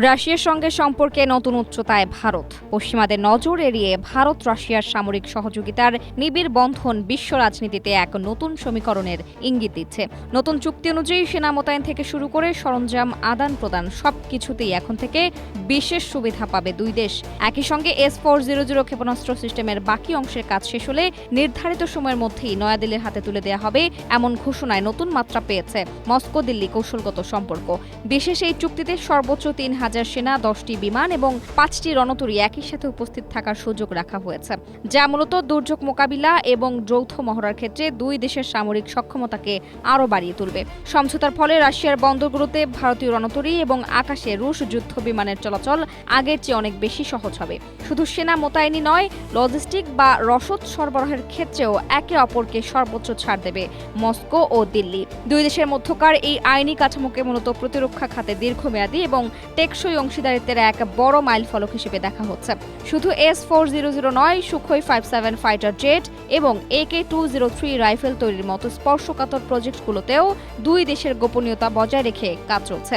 রাশিয়ার সঙ্গে সম্পর্কে নতুন উচ্চতায় ভারত। পশ্চিমাদের নজর এড়িয়ে ভারত রাশিয়ার সামরিক সহযোগিতার নিবিড় বন্ধন বিশ্ব রাজনীতিতে এক নতুন সমীকরণের ইঙ্গিত দিচ্ছে। নতুন চুক্তি অনুযায়ী সেনা মোতায়েন থেকে শুরু করে সরঞ্জাম আদান প্রদান সবকিছুতেই এখন থেকে বিশেষ সুবিধা পাবে দুই দেশ। একই সঙ্গে S-400 ক্ষেপণাস্ত্র সিস্টেমের বাকি অংশের কাজ শেষ হলে নির্ধারিত সময়ের মধ্যেই নয়াদিল্লির হাতে তুলে দেওয়া হবে এমন ঘোষণায় নতুন মাত্রা পেয়েছে মস্কো দিল্লি কৌশলগত সম্পর্ক। বিশেষ এই চুক্তিতে সর্বোচ্চ ৩,০০০ সেনা, ১০টি বিমান এবং ৫টি রণতরী একই সাথে উপস্থিত থাকার সুযোগ রাখা হয়েছে, যা মূলত দুর্যোগ মোকাবিলা এবং যৌথ মহড়ার ক্ষেত্রে দুই দেশের সামরিক সক্ষমতাকে আরও বাড়িয়ে তুলবে। সমঝোতার ফলে রাশিয়ার বন্দরগুলোতে ভারতীয় রণতরী এবং আকাশে রুশ যুদ্ধ বিমানের চলাচল আগের চেয়ে অনেক বেশি সহজ হবে। শুধু সেনা মোতায়েনই নয়, লজিস্টিক বা রসদ সরবরাহের ক্ষেত্রেও একে অপরকে সর্বোচ্চ ছাড় দেবে মস্কো ও দিল্লি। দুই দেশের মধ্যকার এই আইনি কাঠামোকে মূলত প্রতিরক্ষা খাতে দীর্ঘমেয়াদী এবং টেকসই অংশীদারিত্বের এক বড় মাইলফলক হিসেবে দেখা হচ্ছে। শুধু S-400 নয়, সুখোই 57 ফাইটার জেট এবং AK-203 রাইফেল তৈরির মতো স্পর্শকাতর প্রজেক্টগুলোতেও দুই দেশের গোপনীয়তা বজায় রেখে কাজ চলছে।